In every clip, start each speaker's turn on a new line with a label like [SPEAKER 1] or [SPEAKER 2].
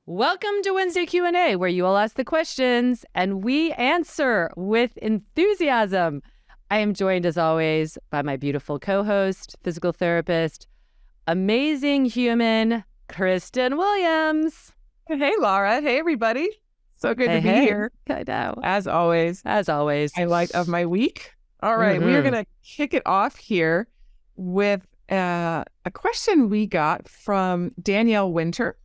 [SPEAKER 1] Welcome to Wednesday Q&A, where you all ask the questions and we answer with enthusiasm. I am joined, as always, by my beautiful co-host, physical therapist, amazing human, Kristen Williams.
[SPEAKER 2] Hey, Laura. Hey, everybody. So good to be here.
[SPEAKER 1] I know.
[SPEAKER 2] As always.
[SPEAKER 1] Highlight
[SPEAKER 2] of my week. All right. We are going to kick it off here with a question we got from Danielle Winter.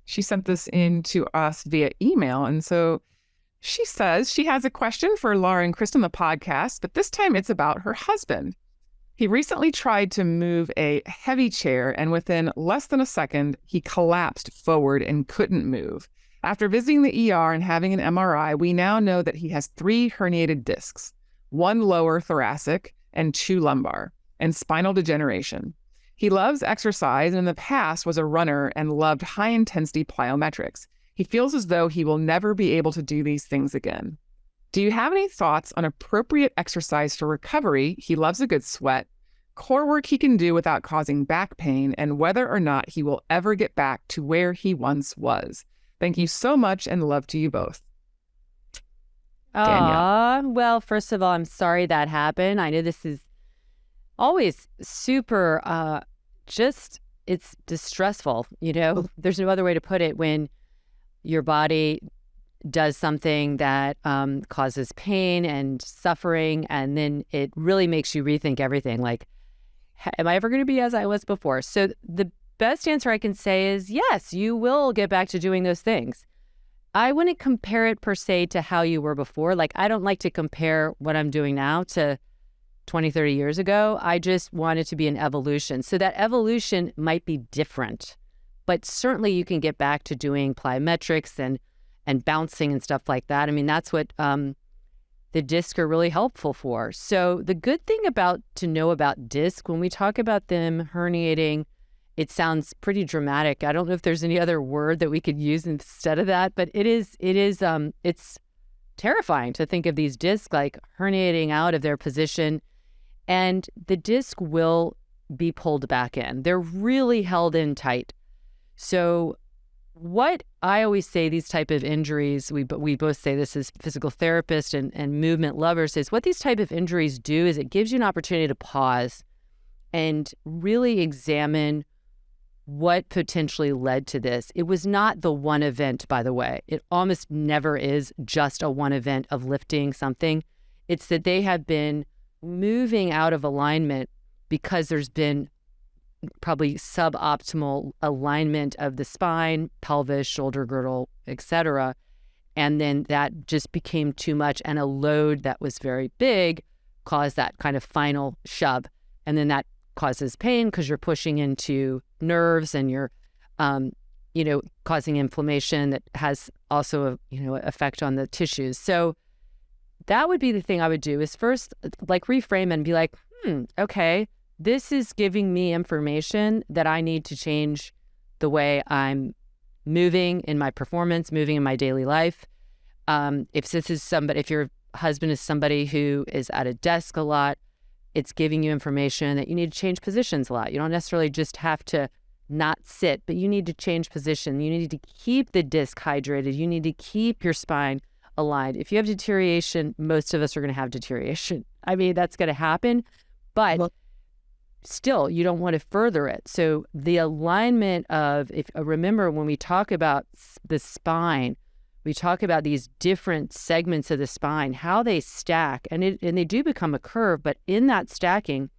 [SPEAKER 2] She sent this in to us via email. And so she says she has a question for Laura and Kristen, the podcast, but this time it's about her husband. He recently tried to move a heavy chair, and within less than a second, he collapsed forward and couldn't move. After visiting the ER and having an MRI, we now know that he has 3 herniated discs, 1 lower thoracic and 2 lumbar, and spinal degeneration. He loves exercise and in the past was a runner and loved high-intensity plyometrics. He feels as though he will never be able to do these things again. Do you have any thoughts on appropriate exercise for recovery? He loves a good sweat, core work he can do without causing back pain, and whether or not he will ever get back to where he once was. Thank you so much and love to you both.
[SPEAKER 1] Danielle. Well, first of all, I'm sorry that happened. I know this is always super, it's distressful, There's no other way to put it when your body does something that causes pain and suffering, and then it really makes you rethink everything. Like, am I ever going to be as I was before? So the best answer I can say is yes, you will get back to doing those things. I wouldn't compare it per se to how you were before. Like, I don't like to compare what I'm doing now to 20, 30 years ago. I just want it to be an evolution. So that evolution might be different, but certainly you can get back to doing plyometrics and bouncing and stuff like that. I mean, that's what the discs are really helpful for. So the good thing to know about disc, when we talk about them herniating, it sounds pretty dramatic. I don't know if there's any other word that we could use instead of that, but it's terrifying to think of these discs like herniating out of their position, and the disc will be pulled back in. They're really held in tight. So what I always say, these type of injuries, we both say this as physical therapists and movement lovers, is what these type of injuries do is it gives you an opportunity to pause and really examine what potentially led to this. It was not the one event, by the way. It almost never is just a one event of lifting something. It's that they have been moving out of alignment because there's been probably suboptimal alignment of the spine, pelvis, shoulder girdle, etc. And then that just became too much, and a load that was very big caused that kind of final shove. And then that causes pain because you're pushing into nerves and you're, causing inflammation that has also a, effect on the tissues. So that would be the thing I would do is first, reframe and be like, okay, this is giving me information that I need to change the way I'm moving in my performance, moving in my daily life. If your husband is somebody who is at a desk a lot, it's giving you information that you need to change positions a lot. You don't necessarily just have to not sit, but you need to change position. You need to keep the disc hydrated. You need to keep your spine aligned. If you have deterioration, most of us are going to have deterioration. I mean, that's going to happen, but still, you don't want to further it. So the alignment of, remember when we talk about the spine, we talk about these different segments of the spine, how they stack, and they do become a curve, but in that stacking,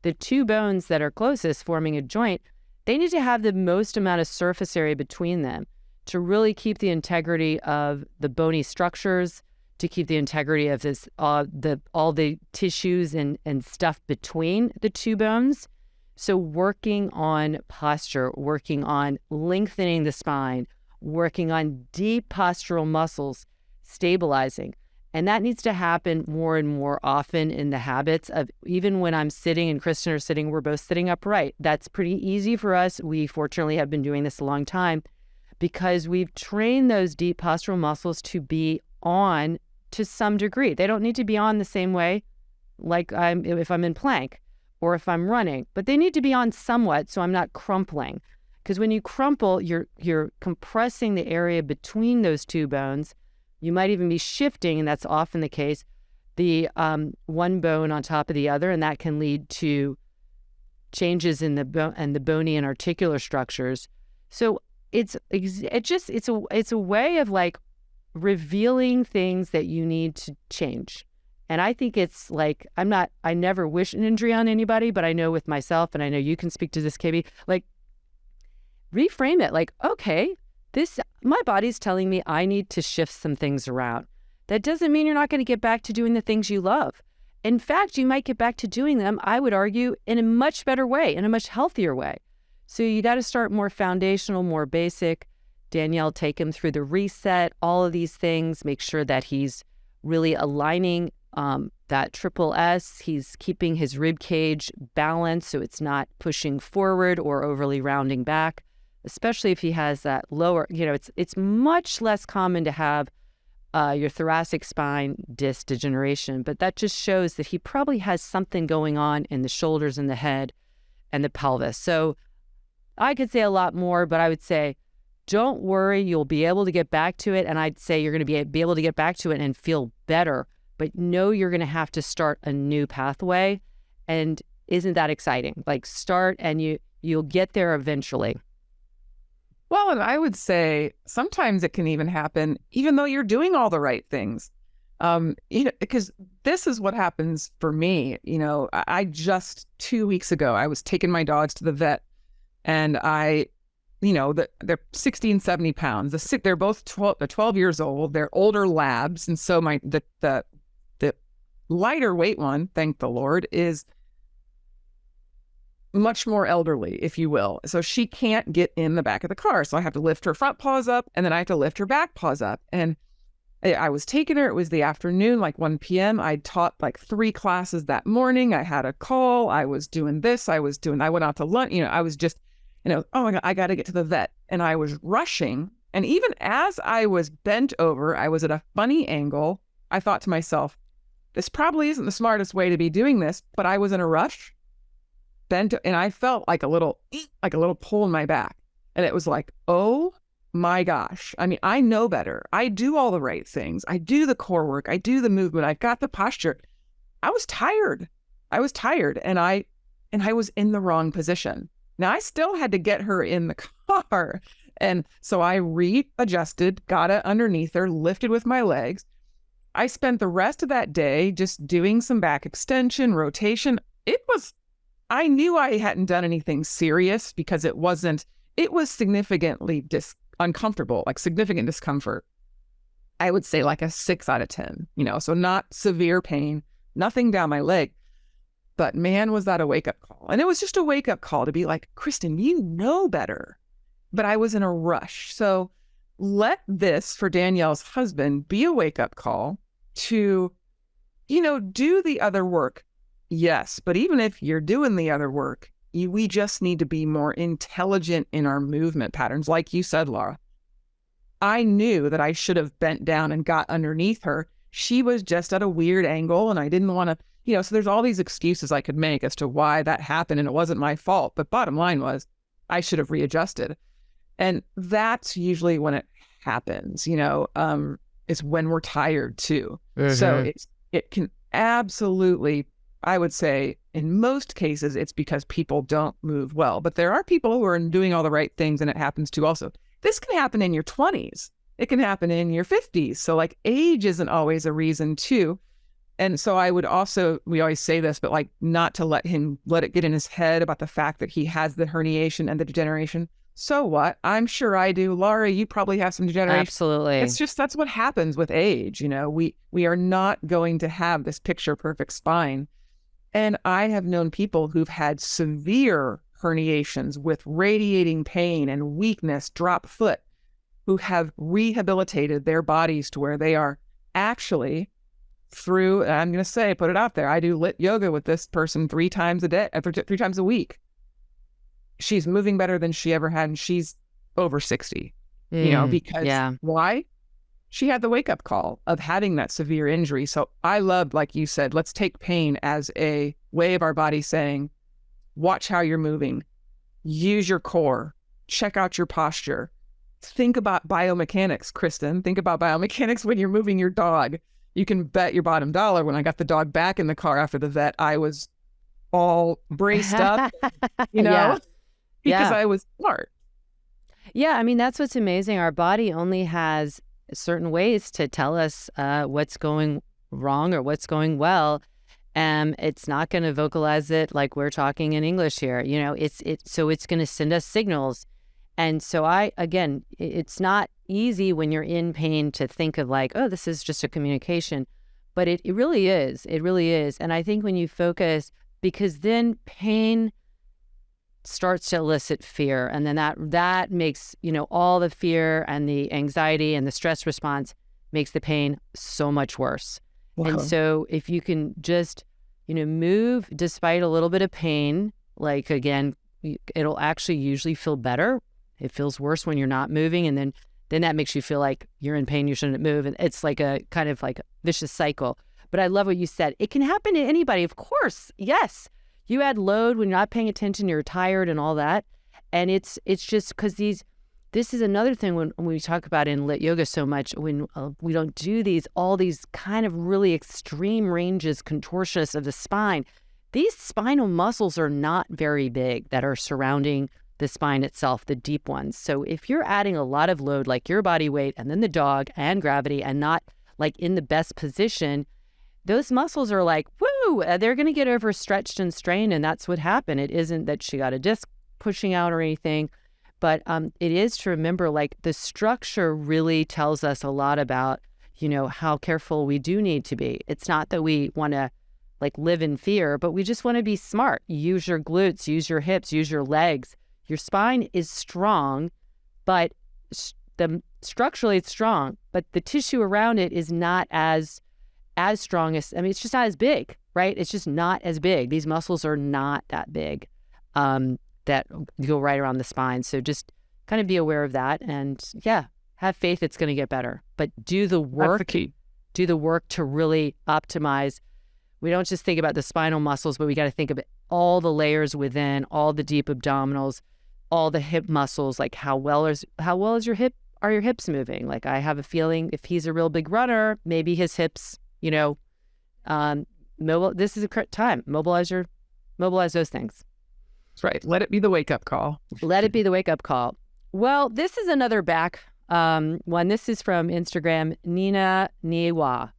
[SPEAKER 1] the 2 bones that are closest forming a joint, they need to have the most amount of surface area between them to really keep the integrity of the bony structures, to keep the integrity of this, all the tissues and stuff between the 2 bones. So working on posture, working on lengthening the spine, working on deep postural muscles, stabilizing. And that needs to happen more and more often in the habits of, even when I'm sitting and Kristen are sitting, we're both sitting upright. That's pretty easy for us. We fortunately have been doing this a long time because we've trained those deep postural muscles to be on to some degree. They don't need to be on the same way like if I'm in plank or if I'm running, but they need to be on somewhat so I'm not crumpling. Because when you crumple, you're compressing the area between those two bones. You might even be shifting, and that's often the case, the one bone on top of the other, and that can lead to changes in the bony and articular structures. So it's a way of like revealing things that you need to change. And I think it's like, I never wish an injury on anybody, but I know with myself, and I know you can speak to this, KB, like reframe it like, okay, my body's telling me I need to shift some things around. That doesn't mean you're not going to get back to doing the things you love. In fact, you might get back to doing them, I would argue, in a much better way, in a much healthier way. So you got to start more foundational, more basic. Danielle, take him through the reset, all of these things, make sure that he's really aligning that triple S. He's keeping his rib cage balanced so it's not pushing forward or overly rounding back, especially if he has that lower, it's much less common to have your thoracic spine disc degeneration, but that just shows that he probably has something going on in the shoulders and the head and the pelvis. So I could say a lot more, but I would say, don't worry, you'll be able to get back to it. And I'd say you're going to be able to get back to it and feel better, but know you're going to have to start a new pathway. And isn't that exciting? Like start and you'll get there eventually.
[SPEAKER 2] Well, and I would say sometimes it can even happen even though you're doing all the right things. Because this is what happens for me. I just 2 weeks ago, I was taking my dogs to the vet, and they're 16, 70 pounds. They're both 12 years old. They're older labs. And so the lighter weight one, thank the Lord, is much more elderly, if you will. So she can't get in the back of the car. So I have to lift her front paws up, and then I have to lift her back paws up. And I was taking her. It was the afternoon, like 1 p.m. I taught like 3 classes that morning. I had a call. I was doing this. I went out to lunch. I was just, oh my God, I got to get to the vet. And I was rushing. And even as I was bent over, I was at a funny angle. I thought to myself, this probably isn't the smartest way to be doing this, but I was in a rush. Bent, and I felt like a little pull in my back. And it was like, oh my gosh. I mean, I know better. I do all the right things. I do the core work. I do the movement. I've got the posture. I was tired. And I was in the wrong position. Now I still had to get her in the car. And so I readjusted, got it underneath her, lifted with my legs. I spent the rest of that day just doing some back extension, rotation. I knew I hadn't done anything serious because it was significantly uncomfortable, like significant discomfort. I would say like a 6 out of 10, so not severe pain, nothing down my leg. But man, was that a wake-up call. And it was just a wake-up call to be like, Kristen, you know better. But I was in a rush. So let this, for Danielle's husband, be a wake-up call to, do the other work. Yes, but even if you're doing the other work, we just need to be more intelligent in our movement patterns. Like you said, Laura, I knew that I should have bent down and got underneath her. She was just at a weird angle, and I didn't want to, so there's all these excuses I could make as to why that happened, and it wasn't my fault. But bottom line was, I should have readjusted. And that's usually when it happens, is when we're tired too. Mm-hmm. So it can absolutely, I would say in most cases, it's because people don't move well. But there are people who are doing all the right things, and it happens too also. This can happen in your 20s. It can happen in your 50s. So like age isn't always a reason too. And so I would also, we always say this, but like not to let it get in his head about the fact that he has the herniation and the degeneration. So what? I'm sure I do. Laura, you probably have some degeneration.
[SPEAKER 1] Absolutely.
[SPEAKER 2] It's just, that's what happens with age. We are not going to have this picture perfect spine. And I have known people who've had severe herniations with radiating pain and weakness, drop foot, who have rehabilitated their bodies to where they are actually through, I'm going to say, put it out there, I do lit yoga with this person 3 times a day, 3 times a week. She's moving better than she ever had, and she's over 60, because why? She had the wake-up call of having that severe injury. So I love, like you said, let's take pain as a way of our body saying, watch how you're moving, use your core, check out your posture. Think about biomechanics, Kristen. Think about biomechanics when you're moving your dog. You can bet your bottom dollar when I got the dog back in the car after the vet, I was all braced up,
[SPEAKER 1] Yeah.
[SPEAKER 2] because
[SPEAKER 1] Yeah.
[SPEAKER 2] I was smart.
[SPEAKER 1] Yeah. I mean, that's what's amazing. Our body only has certain ways to tell us what's going wrong or what's going well. And it's not going to vocalize it like we're talking in English here. So it's going to send us signals. And so it's not easy when you're in pain to think of like, oh, this is just a communication, but it really is. It really is. And I think when you focus, because then pain starts to elicit fear, and then that makes, all the fear and the anxiety and the stress response makes the pain so much worse.
[SPEAKER 2] Wow.
[SPEAKER 1] And so if you can just, move despite a little bit of pain, like again, it'll actually usually feel better. It feels worse when you're not moving. And then that makes you feel like you're in pain, you shouldn't move. And it's like a kind of like a vicious cycle. But I love what you said. It can happen to anybody, of course. Yes. You add load when you're not paying attention, you're tired and all that. And it's just because this is another thing when we talk about in lit yoga so much, when we don't do all these kind of really extreme ranges, contortionists of the spine. These spinal muscles are not very big that are surrounding the spine itself, the deep ones. So if you're adding a lot of load, like your body weight and then the dog and gravity, and not like in the best position, those muscles are like, woo, they're going to get overstretched and strained. And that's what happened. It isn't that she got a disc pushing out or anything, but it is to remember, like, the structure really tells us a lot about, how careful we do need to be. It's not that we want to like live in fear, but we just want to be smart. Use your glutes, use your hips, use your legs. Your spine is strong, but structurally it's strong, but the tissue around it is not as strong as, it's just not as big, right? It's just not as big. These muscles are not that big that go right around the spine. So just kind of be aware of that, and have faith it's going to get better, but do the work.
[SPEAKER 2] That's the key.
[SPEAKER 1] Do the work to really optimize. We don't just think about the spinal muscles, but we got to think of all the layers within, all the deep abdominals, all the hip muscles. Like how well is your hips moving? Like, I have a feeling if he's a real big runner, maybe his hips, this is a correct time. Mobilize those things.
[SPEAKER 2] That's right. Let it be the wake up call.
[SPEAKER 1] Let it be the wake up call. Well, this is another back one. This is from Instagram, Nina Niwa.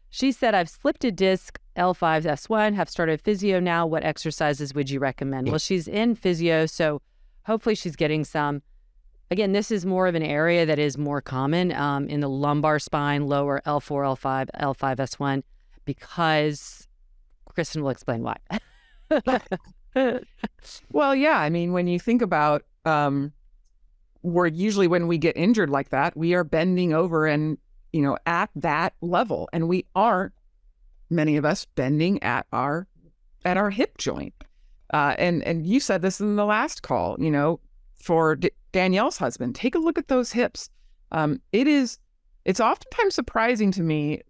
[SPEAKER 1] She said, I've slipped a disc L5S1, have started physio now. What exercises would you recommend? Well, she's in physio, so hopefully she's getting some. Again, this is more of an area that is more common in the lumbar spine, lower L4, L5, L5S1, because Kristen will explain why.
[SPEAKER 2] Well, yeah. I mean, when you think about, we're usually, when we get injured like that, we are bending over and, at that level. And we aren't, many of us, bending at our hip joint. And you said this in the last call, for Danielle's husband, take a look at those hips. It's oftentimes surprising to me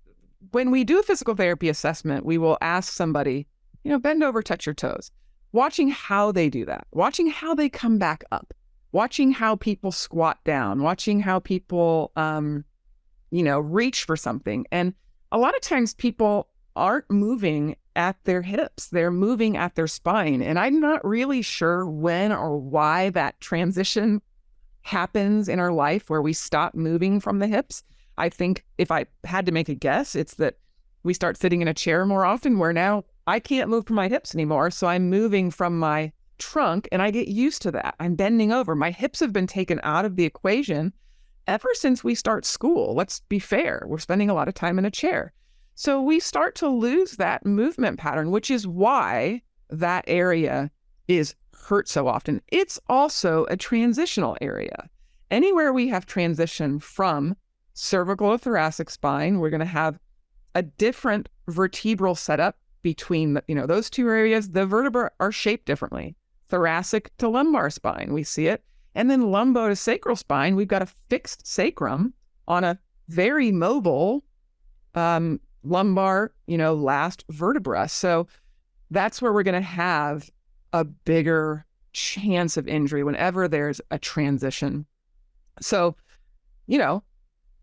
[SPEAKER 2] when we do a physical therapy assessment, we will ask somebody, bend over, touch your toes, watching how they do that, watching how they come back up, watching how people squat down, watching how people, reach for something. And a lot of times people aren't moving at their hips, they're moving at their spine. And I'm not really sure when or why that transition happens in our life where we stop moving from the hips. I think if I had to make a guess, it's that we start sitting in a chair more often, where now I can't move from my hips anymore. So I'm moving from my trunk, and I get used to that. I'm bending over. My hips have been taken out of the equation ever since we start school. Let's be fair. We're spending a lot of time in a chair. So we start to lose that movement pattern, which is why that area is hurt so often. It's also a transitional area. Anywhere we have transition from cervical to thoracic spine, we're going to have a different vertebral setup between those two areas. The vertebrae are shaped differently. Thoracic to lumbar spine, we see it. And then lumbo to sacral spine, we've got a fixed sacrum on a very mobile lumbar, last vertebra. So that's where we're going to have a bigger chance of injury whenever there's a transition. So, you know,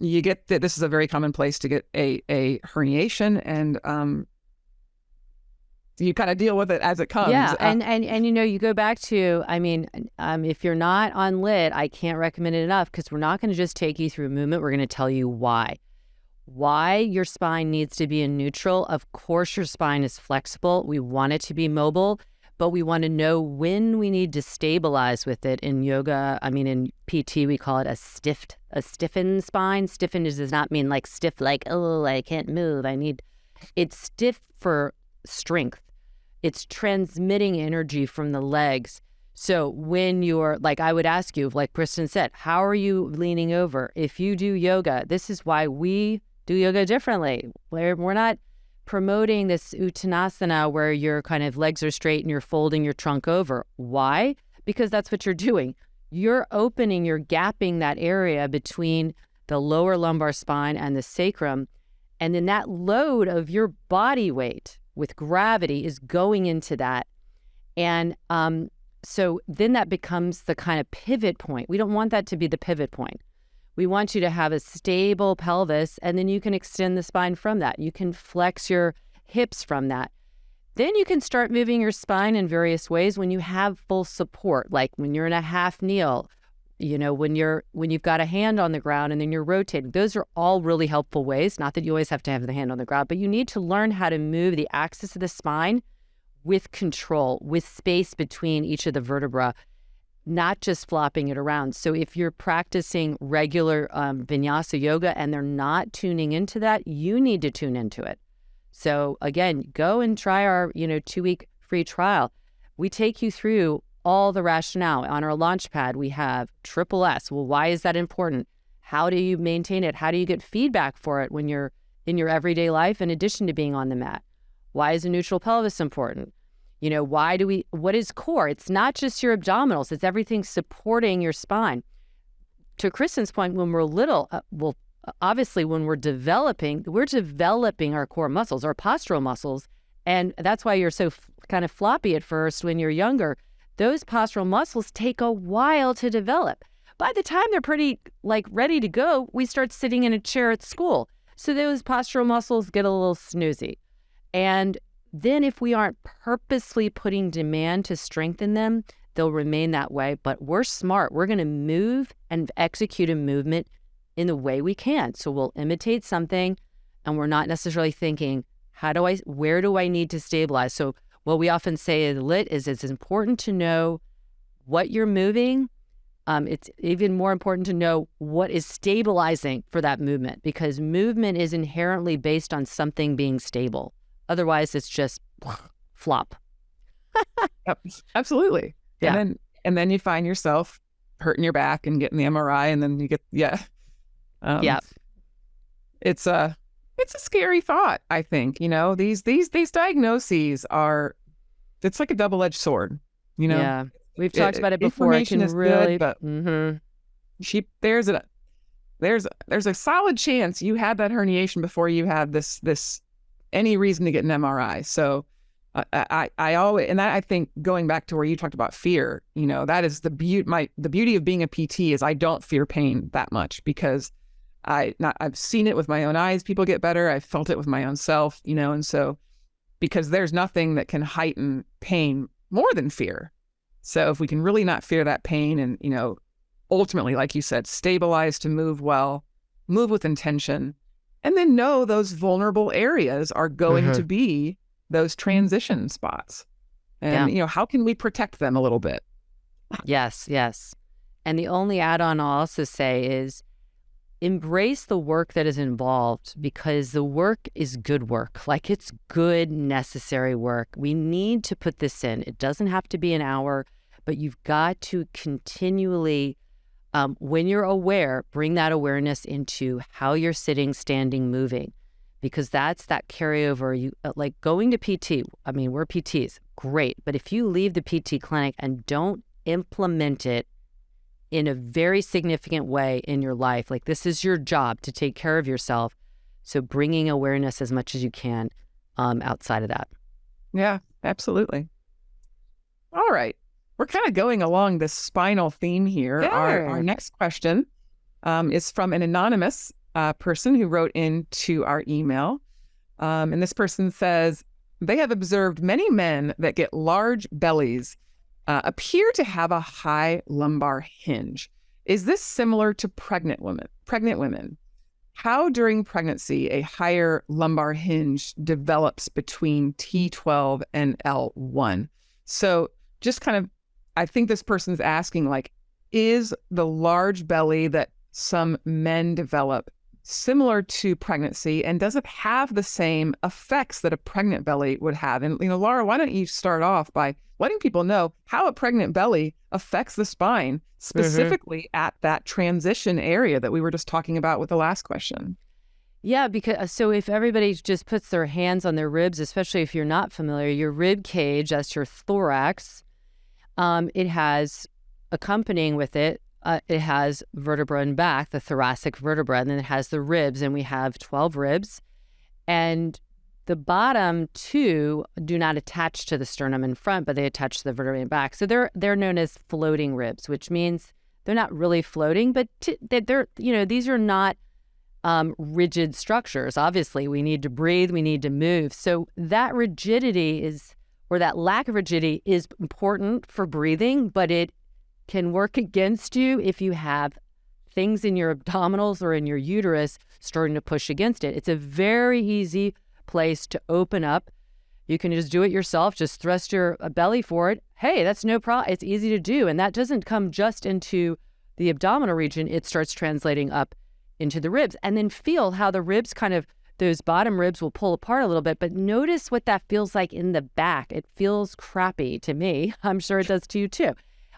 [SPEAKER 2] you get that this is a very common place to get a herniation, and you kind of deal with it as it comes.
[SPEAKER 1] Yeah, and you know, you go back to, I mean, if you're not on lit, I can't recommend it enough, because we're not going to just take you through movement. We're going to tell you why your spine needs to be in neutral. Of course, your spine is flexible. We want it to be mobile, but we want to know when we need to stabilize with it. In yoga, I mean, in PT, we call it a stiffened spine. Stiffened does not mean like stiff, like, oh, I can't move. It's stiff for strength. It's transmitting energy from the legs. So when you're, like, I would ask you, like Kristen said, how are you leaning over? If you do yoga, this is why we do yoga differently. We're not promoting this uttanasana where your kind of legs are straight and you're folding your trunk over. Why? Because that's what you're doing. You're opening, you're gapping that area between the lower lumbar spine and the sacrum. And then that load of your body weight with gravity is going into that. And so then that becomes the kind of pivot point. We don't want that to be the pivot point. We want you to have a stable pelvis, and then you can extend the spine from that. You can flex your hips from that. Then you can start moving your spine in various ways when you have full support, like when you're in a half kneel, you know, when you've got a hand on the ground and then you're rotating. Those are all really helpful ways. Not that you always have to have the hand on the ground, but you need to learn how to move the axis of the spine with control, with space between each of the vertebrae, not just flopping it around. So if you're practicing regular vinyasa yoga and they're not tuning into that, you need to tune into it. So again, go and try our 2-week free trial. We take you through all the rationale. On our launch pad, we have triple S. Well, why is that important? How do you maintain it? How do you get feedback for it when you're in your everyday life, in addition to being on the mat? Why is a neutral pelvis important? You know, what is core? It's not just your abdominals, it's everything supporting your spine. To Kristen's point, when we're little, obviously when we're developing our core muscles, our postural muscles. And that's why you're so kind of floppy at first when you're younger. Those postural muscles take a while to develop. By the time they're pretty ready to go, we start sitting in a chair at school. So those postural muscles get a little snoozy. And then if we aren't purposely putting demand to strengthen them, they'll remain that way. But we're smart. We're going to move and execute a movement in the way we can. So we'll imitate something, and we're not necessarily thinking, where do I need to stabilize? So what we often say in lit is it's important to know what you're moving. It's even more important to know what is stabilizing for that movement, because movement is inherently based on something being stable. Otherwise, it's just flop.
[SPEAKER 2] Yep, absolutely.
[SPEAKER 1] Yeah.
[SPEAKER 2] And then you find yourself hurting your back and getting the MRI, and then you get It's a scary thought. I think these diagnoses are. It's like a double-edged sword.
[SPEAKER 1] Yeah, we've talked about it before.
[SPEAKER 2] Information is good, but there's a solid chance you had that herniation before you had this any reason to get an MRI. So I always, and I think going back to where you talked about fear, that is the beauty of being a PT is I don't fear pain that much, because I've seen it with my own eyes. People get better. I've felt it with my own self, and so because there's nothing that can heighten pain more than fear. So if we can really not fear that pain and, ultimately, like you said, stabilize to move well, move with intention, and then know those vulnerable areas are going to be those transition spots. And, how can we protect them a little bit?
[SPEAKER 1] Yes. And the only add-on I'll also say is embrace the work that is involved, because the work is good work. Like, it's good, necessary work. We need to put this in. It doesn't have to be an hour, but you've got to continually, when you're aware, bring that awareness into how you're sitting, standing, moving, because that's that carryover. You like going to PT. I mean, we're PTs, great. But if you leave the PT clinic and don't implement it in a very significant way in your life, like, this is your job to take care of yourself. So bringing awareness as much as you can outside of that.
[SPEAKER 2] Yeah, absolutely. All right. we're kind of going along this spinal theme here. Our next question is from an anonymous person who wrote into our email. And this person says, they have observed many men that get large bellies appear to have a high lumbar hinge. Is this similar to pregnant women? How during pregnancy a higher lumbar hinge develops between T12 and L1? So just kind of, I think this person's asking, like, is the large belly that some men develop similar to pregnancy, and does it have the same effects that a pregnant belly would have? And, Laura, why don't you start off by letting people know how a pregnant belly affects the spine, specifically at that transition area that we were just talking about with the last question?
[SPEAKER 1] Yeah, because so if everybody just puts their hands on their ribs, especially if you're not familiar, your rib cage, that's your thorax, it has accompanying with it, it has vertebra in back, the thoracic vertebra, and then it has the ribs, and we have 12 ribs. And the bottom two do not attach to the sternum in front, but they attach to the vertebrae in back. So they're known as floating ribs, which means they're not really floating, but they're these are not rigid structures. Obviously, we need to breathe, we need to move. So that rigidity or that lack of rigidity is important for breathing, but it can work against you if you have things in your abdominals or in your uterus starting to push against it. It's a very easy place to open up. You can just do it yourself. Just thrust your belly forward. Hey, that's no problem. It's easy to do. And that doesn't come just into the abdominal region. It starts translating up into the ribs. And then feel how the ribs those bottom ribs will pull apart a little bit. But notice what that feels like in the back. It feels crappy to me. I'm sure it does to you too.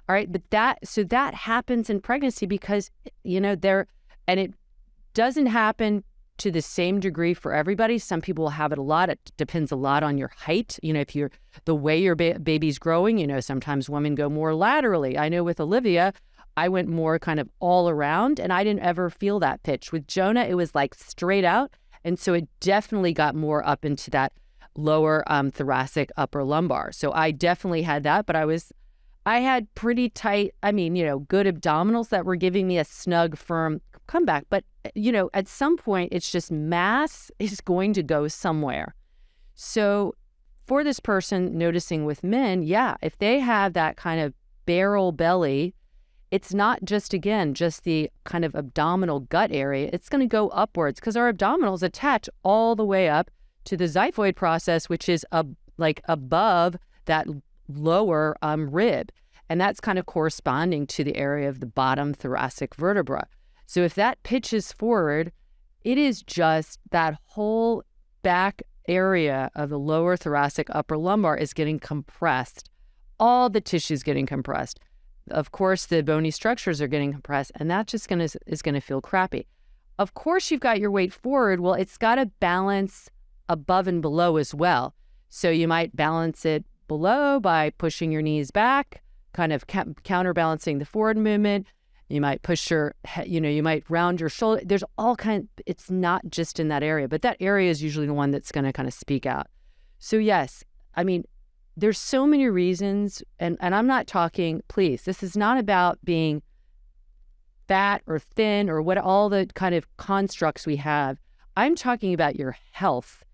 [SPEAKER 1] All right. But that happens in pregnancy because, and it doesn't happen to the same degree for everybody. Some people will have it a lot. It depends a lot on your height. If you're the way your baby's growing, sometimes women go more laterally. I know with Olivia, I went more kind of all around and I didn't ever feel that pitch. With Jonah, it was like straight out. And so it definitely got more up into that lower thoracic upper lumbar. So I definitely had that, but I had pretty tight, good abdominals that were giving me a snug, firm comeback. But, at some point, it's just mass is going to go somewhere. So for this person noticing with men, yeah, if they have that kind of barrel belly, it's not just the kind of abdominal gut area. It's going to go upwards because our abdominals attach all the way up to the xiphoid process, which is above that lower rib. And that's kind of corresponding to the area of the bottom thoracic vertebra. So if that pitches forward, it is just that whole back area of the lower thoracic upper lumbar is getting compressed. All the tissue's getting compressed. Of course, the bony structures are getting compressed, and that just is going to feel crappy. Of course, you've got your weight forward. Well, it's got to balance above and below as well. So you might balance it below by pushing your knees back, kind of counterbalancing the forward movement. You might push you might round your shoulder. There's it's not just in that area, but that area is usually the one that's going to kind of speak out. So yes, there's so many reasons, and I'm not talking, please, this is not about being fat or thin or what all the kind of constructs we have. I'm talking about your health.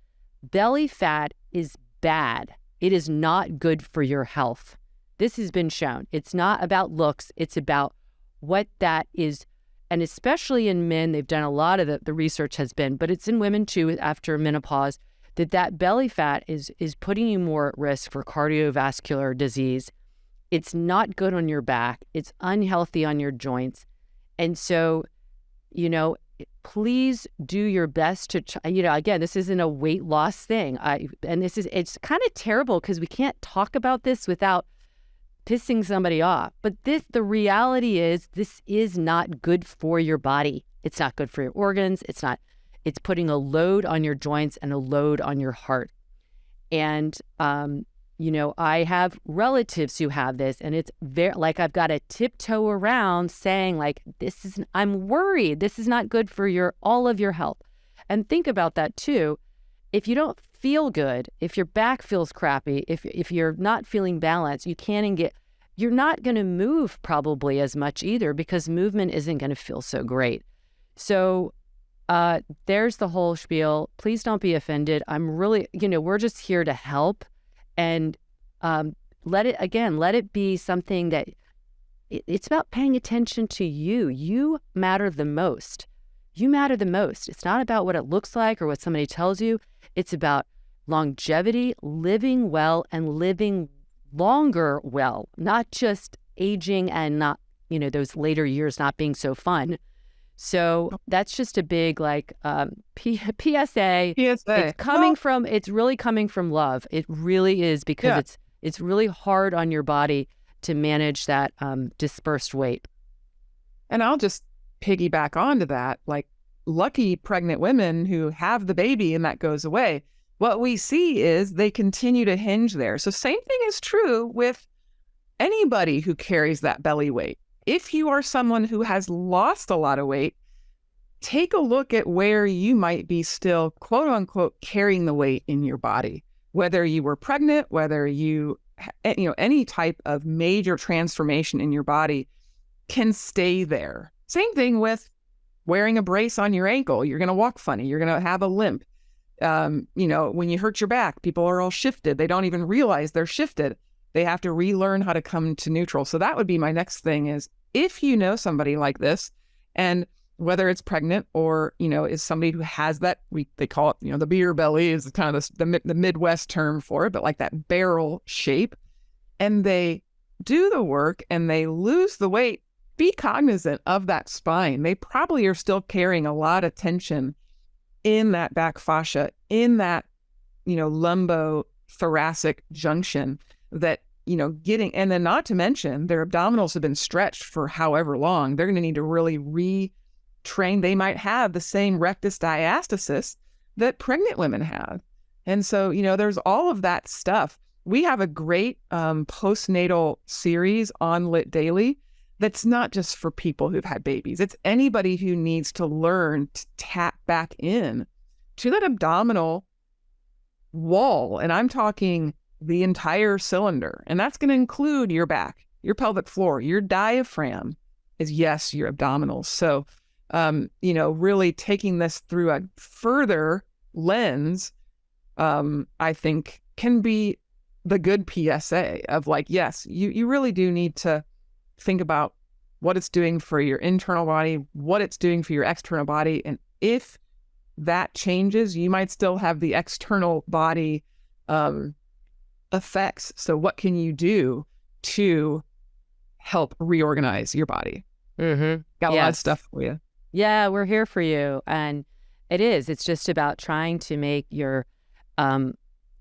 [SPEAKER 1] Belly fat is bad. It is not good for your health. This has been shown. It's not about looks. It's about what that is. And especially in men, they've done a lot of the research has been, but it's in women too after menopause, that belly fat is putting you more at risk for cardiovascular disease. It's not good on your back. It's unhealthy on your joints. And so, please do your best to, again, this isn't a weight loss thing. It's kind of terrible because we can't talk about this without pissing somebody off. But the reality is this is not good for your body. It's not good for your organs. It's putting a load on your joints and a load on your heart. And, I have relatives who have this, and it's I've got to tiptoe around saying I'm worried. This is not good for all of your health. And think about that too. If you don't feel good, if your back feels crappy, if you're not feeling balanced, you you're not going to move probably as much either, because movement isn't going to feel so great. So there's the whole spiel. Please don't be offended. I'm really, we're just here to help, and let it be something that it's about paying attention to you. You matter the most. You matter the most. It's not about what it looks like or what somebody tells you. It's about longevity, living well, and living longer well, not just aging and not, those later years not being so fun. So that's just a big PSA. It's really coming from love. It really is, because it's really hard on your body to manage that dispersed weight.
[SPEAKER 2] And I'll just piggyback onto that. Like, lucky pregnant women who have the baby and that goes away, what we see is they continue to hinge there. So same thing is true with anybody who carries that belly weight. If you are someone who has lost a lot of weight, take a look at where you might be still, quote unquote, carrying the weight in your body. Whether you were pregnant, whether any type of major transformation in your body can stay there. Same thing with wearing a brace on your ankle. You're going to walk funny. You're going to have a limp. When you hurt your back, people are all shifted. They don't even realize they're shifted. They have to relearn how to come to neutral. So that would be my next thing is, if you know somebody like this, and whether it's pregnant or, is somebody who has that, they call it, the beer belly is kind of the Midwest term for it, but like that barrel shape, and they do the work and they lose the weight, be cognizant of that spine. They probably are still carrying a lot of tension in that back fascia, in that, lumbo-thoracic junction that, and then not to mention their abdominals have been stretched for however long. They're going to need to really retrain. They might have the same rectus diastasis that pregnant women have. And so, there's all of that stuff. We have a great postnatal series on Lit Daily that's not just for people who've had babies. It's anybody who needs to learn to tap back in to that abdominal wall. And I'm talking the entire cylinder. And that's going to include your back, your pelvic floor, your diaphragm is, yes, your abdominals. So, really taking this through a further lens, I think can be the good PSA of yes, you really do need to think about what it's doing for your internal body, what it's doing for your external body. And if that changes, you might still have the external body effects. So what can you do to help reorganize your body?
[SPEAKER 1] Mm-hmm.
[SPEAKER 2] Got a lot of stuff for you.
[SPEAKER 1] Yeah, we're here for you. And it's just about trying to make your,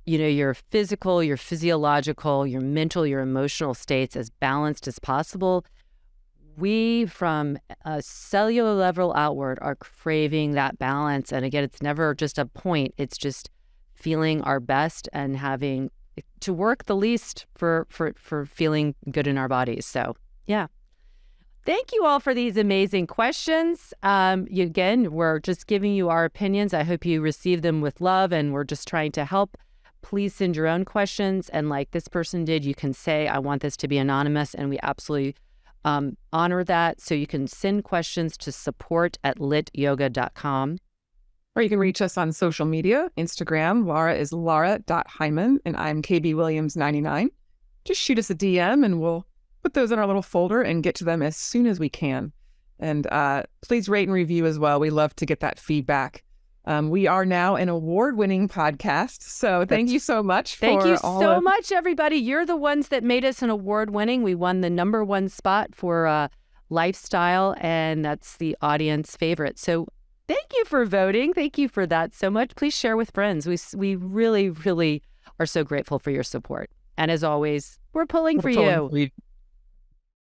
[SPEAKER 1] your physical, your physiological, your mental, your emotional states as balanced as possible. We, from a cellular level outward, are craving that balance. And again, it's never just a point. It's just feeling our best and having to work the least for feeling good in our bodies. So, yeah. Thank you all for these amazing questions. Again, we're just giving you our opinions. I hope you receive them with love, and we're just trying to help. Please send your own questions. And like this person did, you can say, I want this to be anonymous, and we absolutely honor that. So you can send questions to support@lityoga.com.
[SPEAKER 2] Or you can reach us on social media. Instagram, Laura is Laura.Hyman, and I'm KBWilliams99. Just shoot us a DM and we'll put those in our little folder and get to them as soon as we can. And please rate and review as well. We love to get that feedback. We are now an award-winning podcast. So thank you so much.
[SPEAKER 1] Thank you so much, everybody. You're the ones that made us an award-winning. We won the #1 spot for lifestyle, and that's the audience favorite. So thank you for voting. Thank you for that so much. Please share with friends. We really, really are so grateful for your support. And as always, we're pulling for you.